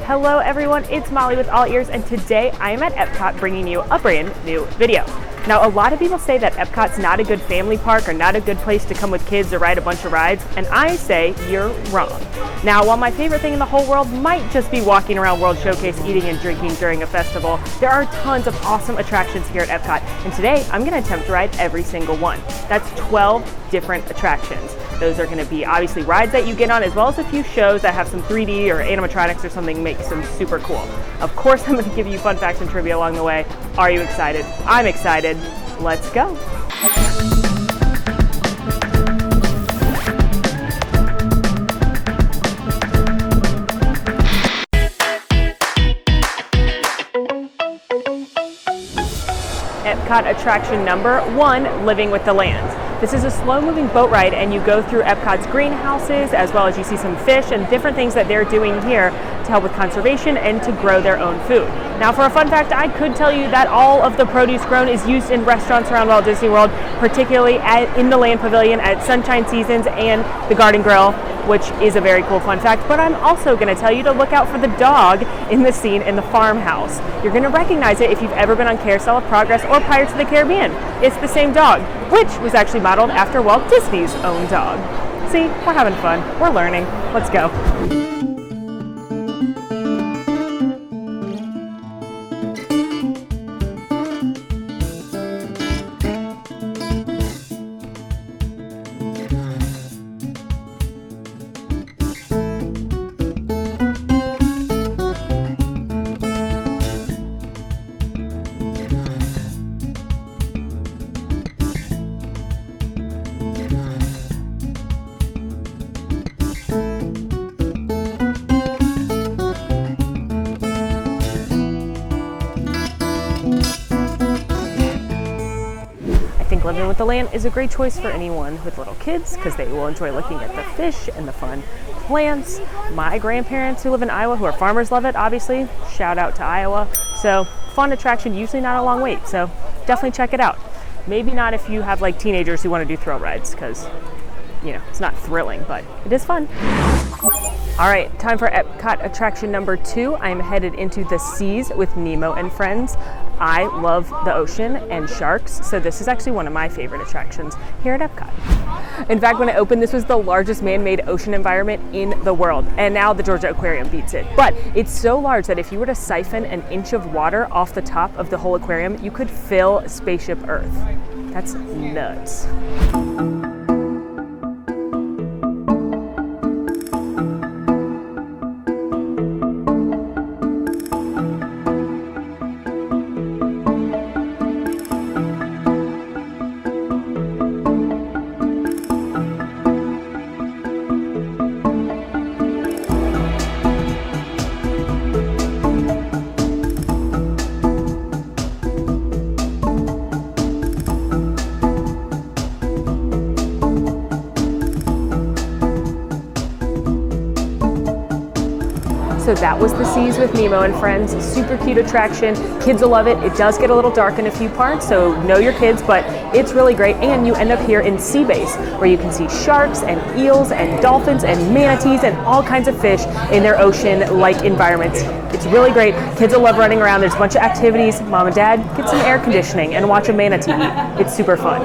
Hello everyone, it's Molly with All Ears, and today I am at Epcot bringing you a brand new video. Now, a lot of people say that Epcot's not a good family park or not a good place to come with kids or ride a bunch of rides, and I say you're wrong. Now, while my favorite thing in the whole world might just be walking around World Showcase eating and drinking during a festival, there are tons of awesome attractions here at Epcot, and today I'm going to attempt to ride every single one. That's 12 different attractions. Those are going to be obviously rides that you get on, as well as a few shows that have some 3D or animatronics or something makes them super cool. Of course, I'm going to give you fun facts and trivia along the way. Are you excited? I'm excited. Let's go. Epcot attraction number 1, Living with the Land. This is a slow-moving boat ride, and you go through Epcot's greenhouses, as well as you see some fish and different things that they're doing here to help with conservation and to grow their own food. Now, for a fun fact, I could tell you that all of the produce grown is used in restaurants around Walt Disney World, particularly in the Land Pavilion at Sunshine Seasons and the Garden Grill, which is a very cool fun fact. But I'm also going to tell you to look out for the dog in the scene in the farmhouse. You're going to recognize it if you've ever been on Carousel of Progress or Pirates of the Caribbean. It's the same dog, which was actually modeled after Walt Disney's own dog. See, we're having fun. We're learning. Let's go. Living with the Land is a great choice for anyone with little kids because they will enjoy looking at the fish and the fun plants. My grandparents who live in Iowa, who are farmers, love it, obviously. Shout out to Iowa. So, fun attraction, usually not a long wait, so definitely check it out. Maybe not if you have like teenagers who want to do thrill rides because, you know, it's not thrilling, but it is fun. All right, time for Epcot attraction number 2. I'm headed into the seas with Nemo and Friends. I love the ocean and sharks, so this is actually one of my favorite attractions here at Epcot. In fact, when it opened, this was the largest man-made ocean environment in the world, and now the Georgia Aquarium beats it. But it's so large that if you were to siphon an inch of water off the top of the whole aquarium, you could fill Spaceship Earth. That's nuts. So that was the Seas with Nemo and Friends. Super cute attraction. Kids will love it. It does get a little dark in a few parts, so know your kids, but it's really great. And you end up here in Sea Base, where you can see sharks and eels and dolphins and manatees and all kinds of fish in their ocean-like environments. It's really great. Kids will love running around. There's a bunch of activities. Mom and Dad, get some air conditioning and watch a manatee eat. It's super fun.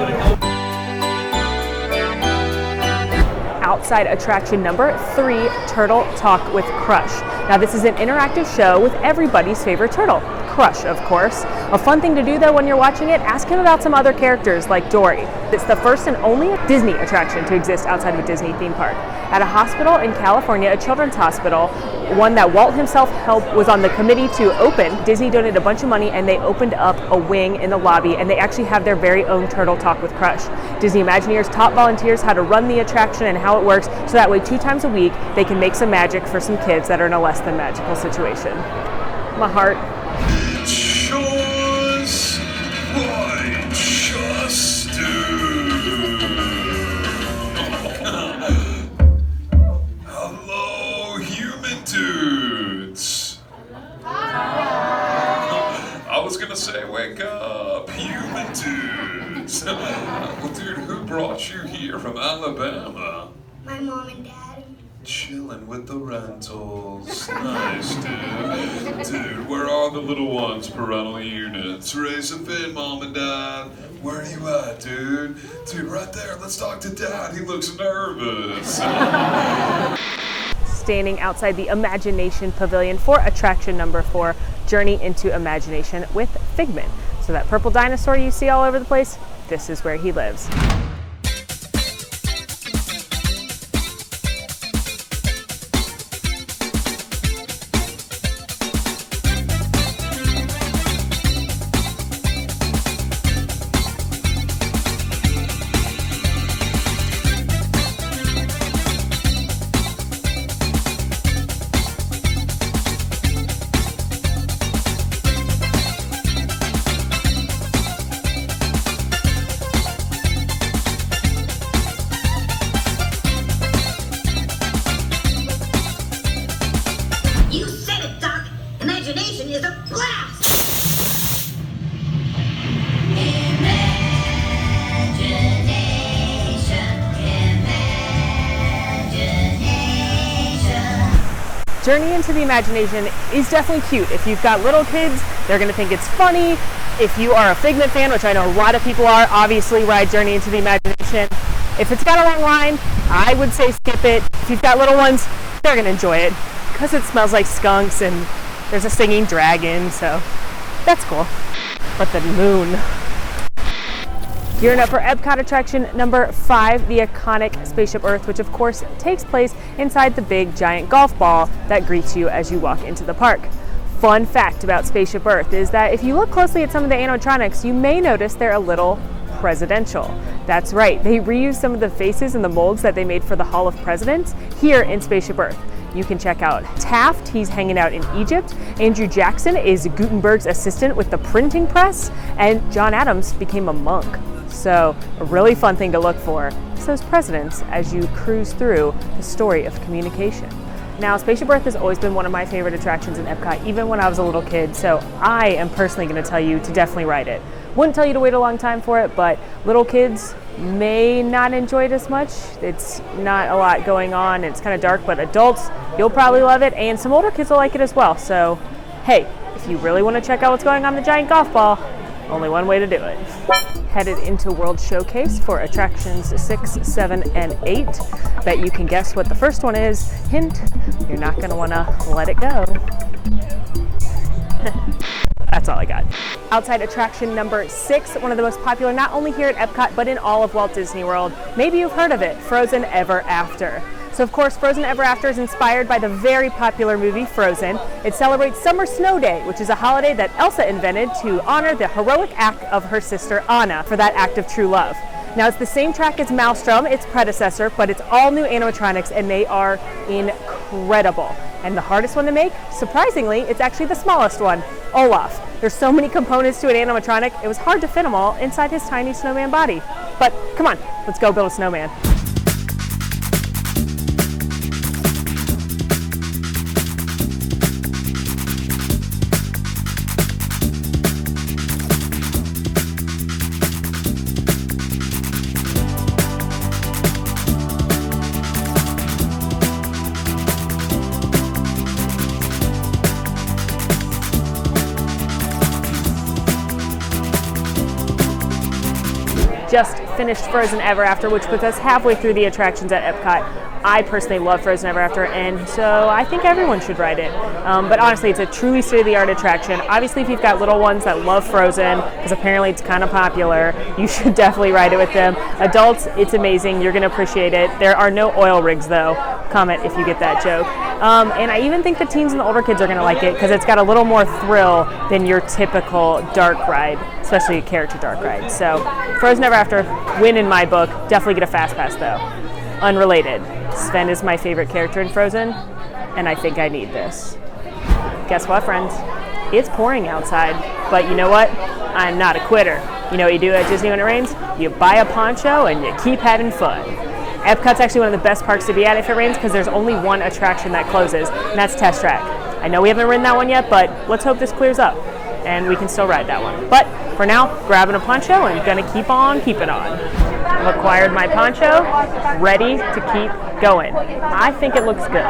Outside attraction number 3, Turtle Talk with Crush. Now, this is an interactive show with everybody's favorite turtle, Crush, of course. A fun thing to do, though, when you're watching it, ask him about some other characters like Dory. It's the first and only Disney attraction to exist outside of a Disney theme park. At a hospital in California, a children's hospital, one that Walt himself was on the committee to open, Disney donated a bunch of money and they opened up a wing in the lobby, and they actually have their very own Turtle Talk with Crush. Disney Imagineers taught volunteers how to run the attraction and how it works, so that way 2 times a week they can make some magic for some kids that are in a less than magical situation. My heart. Choice by Justin. Hello, human dudes. I was gonna say, wake up, human dudes. Well, dude, who brought you here from Alabama? My mom and dad. Chilling with the rentals. Nice, dude. Dude, where are the little ones, parental units? Raise a fin, mom and dad. Where are you at, dude? Dude, right there. Let's talk to dad. He looks nervous. Standing outside the Imagination Pavilion for attraction number 4, Journey into Imagination with Figment. So that purple dinosaur you see all over the place, this is where he lives. You said it, Doc. Imagination is a blast. Journey into the Imagination is definitely cute. If you've got little kids, they're going to think it's funny. If you are a Figment fan, which I know a lot of people are, obviously ride Journey into the Imagination. If it's got a long line, I would say skip it. If you've got little ones, they're going to enjoy it because it smells like skunks and there's a singing dragon, so that's cool. But the moon. Gearing up for Epcot attraction number 5, the iconic Spaceship Earth, which of course takes place inside the big giant golf ball that greets you as you walk into the park. Fun fact about Spaceship Earth is that if you look closely at some of the animatronics, you may notice they're a little presidential. That's right, they reused some of the faces and the molds that they made for the Hall of Presidents here in Spaceship Earth. You can check out Taft, he's hanging out in Egypt. Andrew Jackson is Gutenberg's assistant with the printing press, and John Adams became a monk. So a really fun thing to look for is those presidents as you cruise through the story of communication. Now, Spaceship Earth has always been one of my favorite attractions in Epcot, even when I was a little kid, so I am personally going to tell you to definitely ride it. Wouldn't tell you to wait a long time for it, but little kids may not enjoy it as much. It's not a lot going on, it's kind of dark, but adults, you'll probably love it, and some older kids will like it as well. So, hey, if you really want to check out what's going on in the giant golf ball, only one way to do it. Headed into World Showcase for attractions 6, 7, and 8. Bet you can guess what the first one is. Hint, you're not going to want to let it go. That's all I got. Outside attraction number 6, one of the most popular not only here at Epcot, but in all of Walt Disney World. Maybe you've heard of it, Frozen Ever After. So of course, Frozen Ever After is inspired by the very popular movie Frozen. It celebrates Summer Snow Day, which is a holiday that Elsa invented to honor the heroic act of her sister Anna for that act of true love. Now it's the same track as Maelstrom, its predecessor, but it's all new animatronics and they are incredible. And the hardest one to make, surprisingly, it's actually the smallest one, Olaf. There's so many components to an animatronic, it was hard to fit them all inside his tiny snowman body. But come on, let's go build a snowman. Just finished Frozen Ever After, which puts us halfway through the attractions at Epcot. I personally love Frozen Ever After, and so I think everyone should ride it. But honestly, it's a truly state-of-the-art attraction. Obviously, if you've got little ones that love Frozen, because apparently it's kind of popular, you should definitely ride it with them. Adults, it's amazing. You're going to appreciate it. There are no oil rigs, though. Comment if you get that joke. And I even think the teens and the older kids are going to like it, because it's got a little more thrill than your typical dark ride, especially a character dark ride. So Frozen Ever After, win in my book. Definitely get a fast pass, though. Unrelated. Sven is my favorite character in Frozen, and I think I need this. Guess what, friends? It's pouring outside, but you know what? I'm not a quitter. You know what you do at Disney when it rains? You buy a poncho and you keep having fun. Epcot's actually one of the best parks to be at if it rains because there's only one attraction that closes, and that's Test Track. I know we haven't ridden that one yet, but let's hope this clears up and we can still ride that one. But for now, grabbing a poncho and gonna keep on keeping on. I've acquired my poncho, ready to keep going. I think it looks good.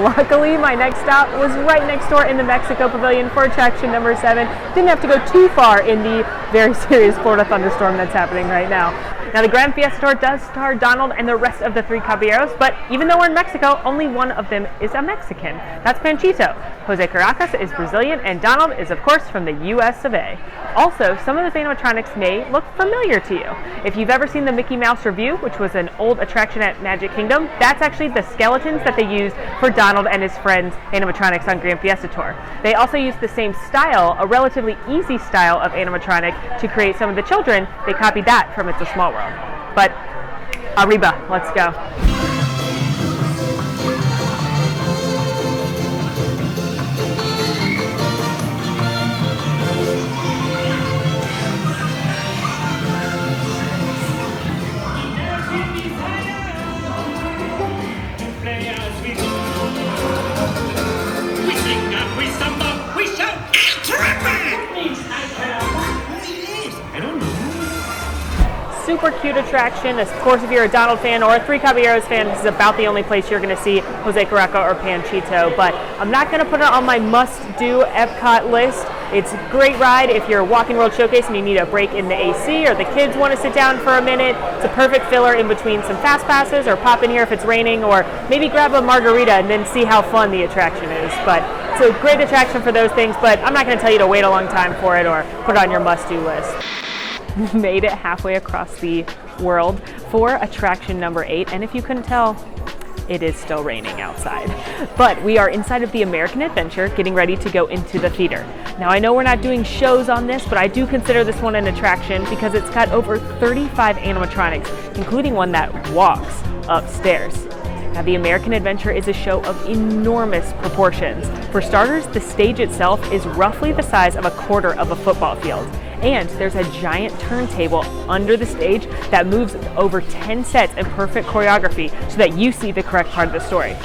Luckily, my next stop was right next door in the Mexico Pavilion for attraction number 7. Didn't have to go too far in the very serious Florida thunderstorm that's happening right now. Now, the Gran Fiesta Tour does star Donald and the rest of the three caballeros, but even though we're in Mexico, only one of them is a Mexican. That's Panchito. Jose Caracas is Brazilian, and Donald is, of course, from the US of A. Also, some of the animatronics may look familiar to you. If you've ever seen the Mickey Mouse Revue, which was an old attraction at Magic Kingdom, that's actually the skeletons that they used for Donald and his friends' animatronics on Gran Fiesta Tour. They also used the same style, a relatively easy style of animatronic, to create some of the children. They copied that from It's a Small World. But arriba, let's go. We sing and we samba, we shout, I don't know. Super cute attraction. Of course, if you're a Donald fan or a Three Caballeros fan, this is about the only place you're going to see Jose Caracas or Panchito, but I'm not going to put it on my must-do Epcot list. It's a great ride if you're walking World Showcase and you need a break in the AC, or the kids want to sit down for a minute. It's a perfect filler in between some fast passes, or pop in here if it's raining, or maybe grab a margarita and then see how fun the attraction is. But it's a great attraction for those things, but I'm not going to tell you to wait a long time for it or put it on your must-do list. Made it halfway across the world for attraction number 8, and if you couldn't tell, it is still raining outside. But we are inside of the American Adventure, getting ready to go into the theater. Now, I know we're not doing shows on this, but I do consider this one an attraction because it's got over 35 animatronics, including one that walks upstairs. Now, the American Adventure is a show of enormous proportions. For starters, the stage itself is roughly the size of a quarter of a football field. And there's a giant turntable under the stage that moves over 10 sets in perfect choreography so that you see the correct part of the story.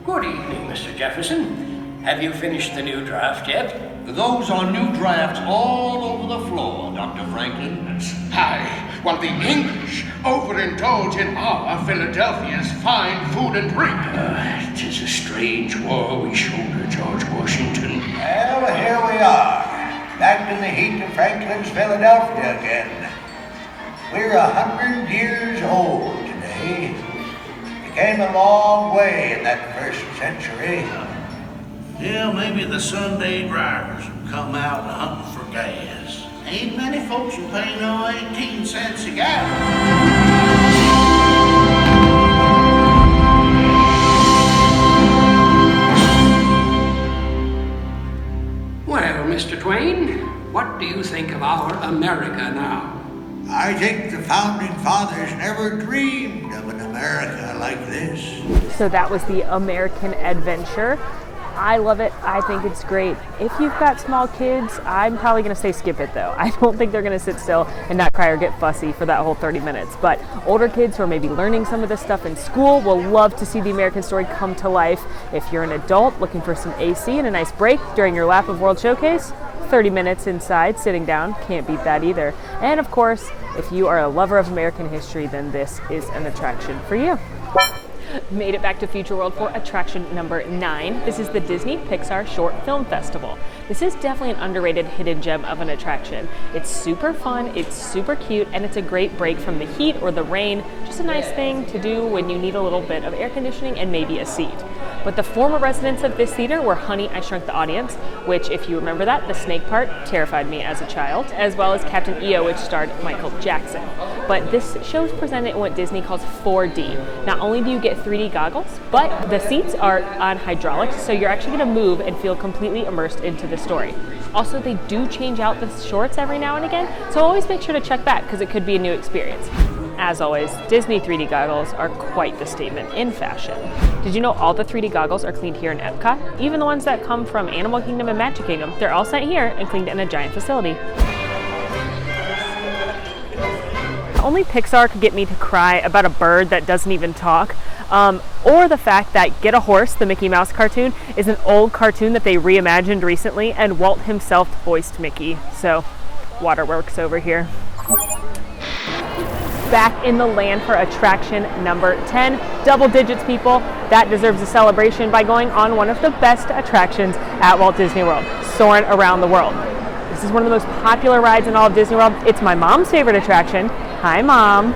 Good evening, Mr. Jefferson. Have you finished the new draft yet? Those are new drafts all over the floor, Dr. Franklin. Aye, while the English overindulge in our Philadelphia's fine food and drink. 'Tis a strange war we shoulder, George Washington. Well, here we are, back in the heat of Franklin's Philadelphia again. We're 100 years old today. We came a long way in that first century. Yeah, maybe the Sunday drivers will come out hunting for gas. Ain't many folks who pay no 18 cents a gallon. Well, Mr. Twain, what do you think of our America now? I think the founding fathers never dreamed of an America like this. So that was the American Adventure. I love it. I think it's great. If you've got small kids, I'm probably going to say skip it though. I don't think they're going to sit still and not cry or get fussy for that whole 30 minutes. But older kids who are maybe learning some of this stuff in school will love to see the American story come to life. If you're an adult looking for some AC and a nice break during your lap of World Showcase, 30 minutes inside, sitting down, can't beat that either. And of course, if you are a lover of American history, then this is an attraction for you. Made it back to Future World for attraction number 9. This is the Disney Pixar Short Film Festival. This is definitely an underrated hidden gem of an attraction. It's super fun, it's super cute, and it's a great break from the heat or the rain. Just a nice thing to do when you need a little bit of air conditioning and maybe a seat. But the former residents of this theater were Honey, I Shrunk the Audience, which, if you remember that, the snake part terrified me as a child, as well as Captain EO, which starred Michael Jackson. But this show is presented in what Disney calls 4D. Not only do you get 3D goggles, but the seats are on hydraulics, so you're actually going to move and feel completely immersed into the story. Also, they do change out the shorts every now and again, so always make sure to check back because it could be a new experience. As always, Disney 3D goggles are quite the statement in fashion. Did you know all the 3D goggles are cleaned here in Epcot? Even the ones that come from Animal Kingdom and Magic Kingdom, they're all sent here and cleaned in a giant facility. only Pixar could get me to cry about a bird that doesn't even talk, or the fact that Get a Horse, the Mickey Mouse cartoon, is an old cartoon that they reimagined recently, and Walt himself voiced Mickey. So, waterworks over here. Back in the land for attraction number 10. Double digits, people. That deserves a celebration by going on one of the best attractions at Walt Disney World, Soarin' Around the World. This is one of the most popular rides in all of Disney World. It's my mom's favorite attraction. Hi, Mom.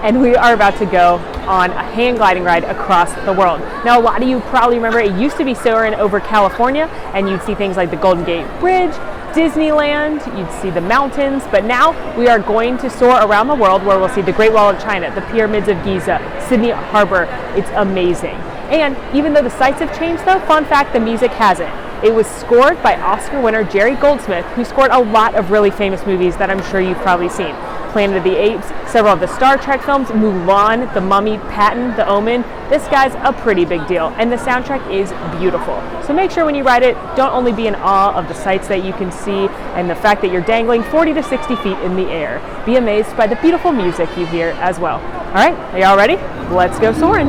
And we are about to go on a hang gliding ride across the world. Now, a lot of you probably remember it used to be soaring over California, and you'd see things like the Golden Gate Bridge, Disneyland, you'd see the mountains, but now we are going to soar around the world, where we'll see the Great Wall of China, the Pyramids of Giza, Sydney Harbor. It's amazing. And even though the sights have changed though, fun fact, the music hasn't. It was scored by Oscar winner Jerry Goldsmith, who scored a lot of really famous movies that I'm sure you've probably seen. Planet of the Apes, several of the Star Trek films, Mulan, The Mummy, Patton, The Omen. This guy's a pretty big deal, and the soundtrack is beautiful. So make sure when you ride it, don't only be in awe of the sights that you can see and the fact that you're dangling 40 to 60 feet in the air. Be amazed by the beautiful music you hear as well. All right, are y'all ready? Let's go soaring.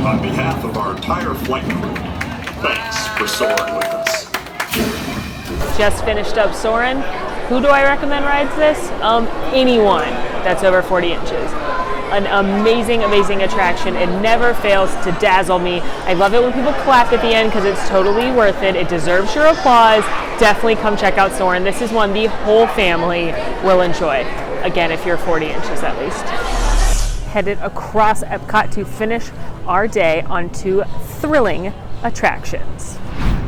On behalf of our entire flight crew, thanks for soaring with us. Just finished up soaring. Who do I recommend rides this? Anyone that's over 40 inches. An amazing, amazing attraction. It never fails to dazzle me. I love it when people clap at the end because it's totally worth it. It deserves your applause. Definitely come check out Soarin'. This is one the whole family will enjoy. Again, if you're 40 inches at least. Headed across Epcot to finish our day on two thrilling attractions.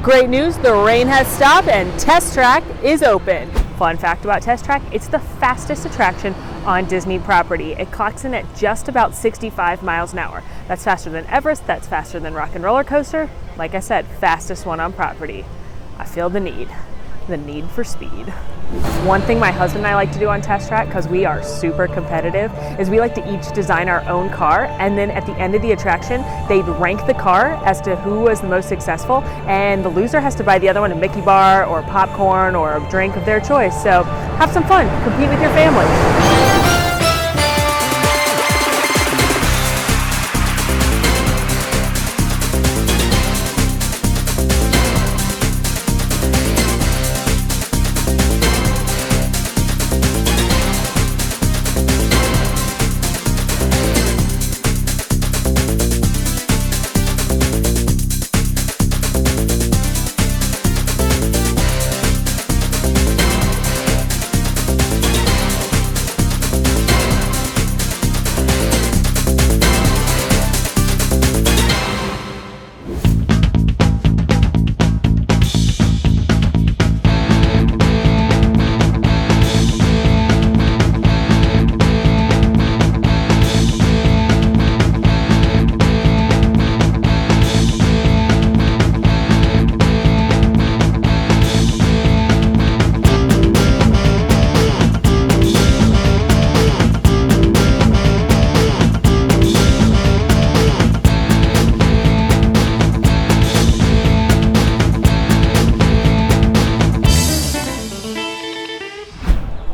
Great news, the rain has stopped and Test Track is open. Fun fact about Test Track, it's the fastest attraction on Disney property. It clocks in at just about 65 miles an hour. That's faster than Everest, that's faster than Rock and Roller Coaster. Like I said, fastest one on property. I feel the need for speed. One thing my husband and I like to do on Test Track, because we are super competitive, is we like to each design our own car, and then at the end of the attraction, they'd rank the car as to who was the most successful, and the loser has to buy the other one a Mickey bar or popcorn or a drink of their choice. So have some fun, compete with your family.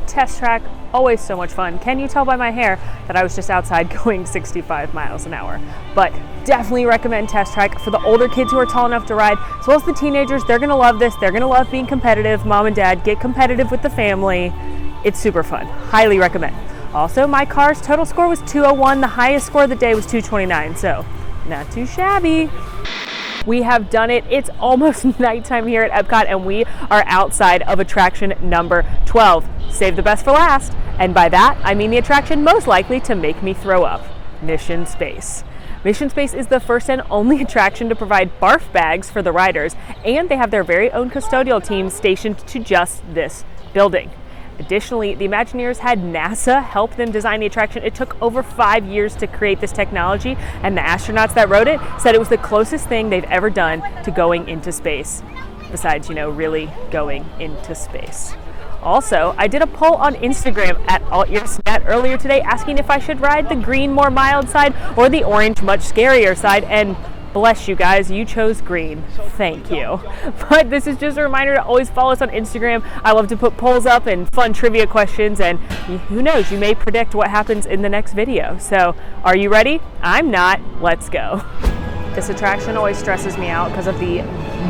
Test Track, always so much fun. Can you tell by my hair that I was just outside going 65 miles an hour? But definitely recommend Test Track for the older kids who are tall enough to ride, as well as the teenagers. They're gonna love this. They're gonna love being competitive. Mom and dad, get competitive with the family. It's super fun. Highly recommend. Also, my car's total score was 201. The highest score of the day was 229, so not too shabby. We have done it. It's almost nighttime here at Epcot, and we are outside of attraction number 12. Save the best for last. And by that, I mean the attraction most likely to make me throw up, Mission Space. Mission Space is the first and only attraction to provide barf bags for the riders, and they have their very own custodial team stationed to just this building. Additionally, the Imagineers had NASA help them design the attraction. It took over 5 years to create this technology, and the astronauts that rode it said it was the closest thing they've ever done to going into space, besides, really going into space. Also, I did a poll on Instagram at AllEarsNet earlier today asking if I should ride the green, more mild side or the orange, much scarier side, and bless you guys, you chose green. Thank you. But this is just a reminder to always follow us on Instagram. I love to put polls up and fun trivia questions, and who knows, you may predict what happens in the next video. So, are you ready? I'm not. Let's go. This attraction always stresses me out because of the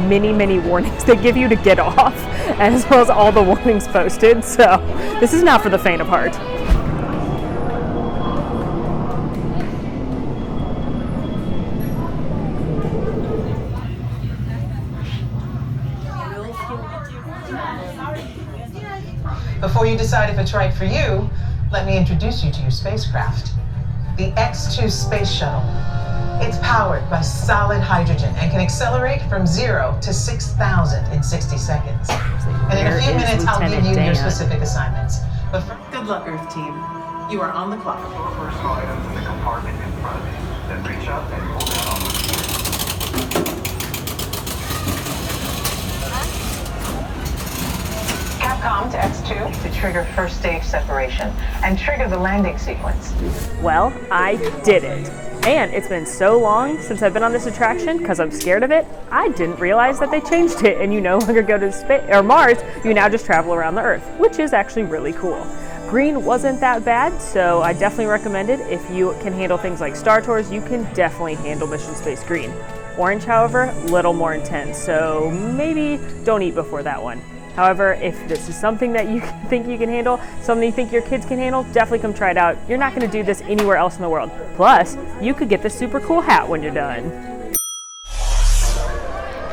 many warnings they give you to get off, as well as all the warnings posted. So this is not for the faint of heart. Before you decide if it's right for you, let me introduce you to your spacecraft, the X-2 Space Shuttle. It's powered by solid hydrogen and can accelerate from 0 to 6,000 in 60 seconds. And in a few minutes, I'll give you your specific assignments. But good luck, Earth team. You are on the clock. Store personal items in the compartment in front, then reach up and pull down on the Capcom to X2 to trigger first stage separation and trigger the landing sequence. Well, I did it. And it's been so long since I've been on this attraction because I'm scared of it, I didn't realize that they changed it and you no longer go to space or Mars, you now just travel around the Earth, which is actually really cool. Green wasn't that bad, so I definitely recommend it. If you can handle things like Star Tours, you can definitely handle Mission Space Green. Orange, however, a little more intense, so maybe don't eat before that one. However, if this is something that you think you can handle, something you think your kids can handle, definitely come try it out. You're not going to do this anywhere else in the world. Plus, you could get this super cool hat when you're done.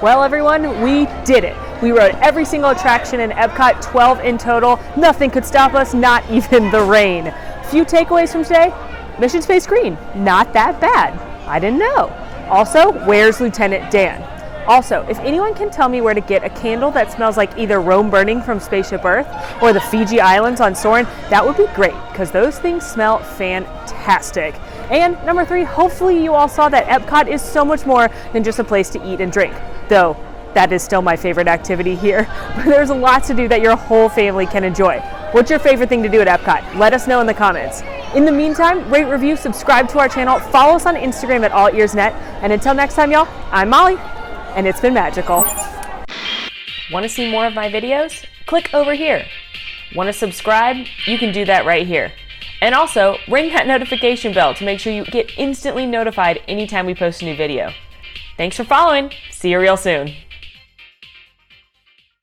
Well, everyone, we did it. We rode every single attraction in Epcot, 12 in total. Nothing could stop us, not even the rain. Few takeaways from today. Mission Space Green, not that bad. I didn't know. Also, where's Lieutenant Dan? Also, if anyone can tell me where to get a candle that smells like either Rome burning from Spaceship Earth or the Fiji Islands on Soarin', that would be great because those things smell fantastic. And number 3, hopefully you all saw that Epcot is so much more than just a place to eat and drink, though that is still my favorite activity here. But there's lots to do that your whole family can enjoy. What's your favorite thing to do at Epcot? Let us know in the comments. In the meantime, rate, review, subscribe to our channel, follow us on Instagram at AllEarsNet, and until next time, y'all, I'm Molly. And it's been magical. Want to see more of my videos? Click over here. Want to subscribe? You can do that right here. And also, ring that notification bell to make sure you get instantly notified anytime we post a new video. Thanks for following. See you real soon.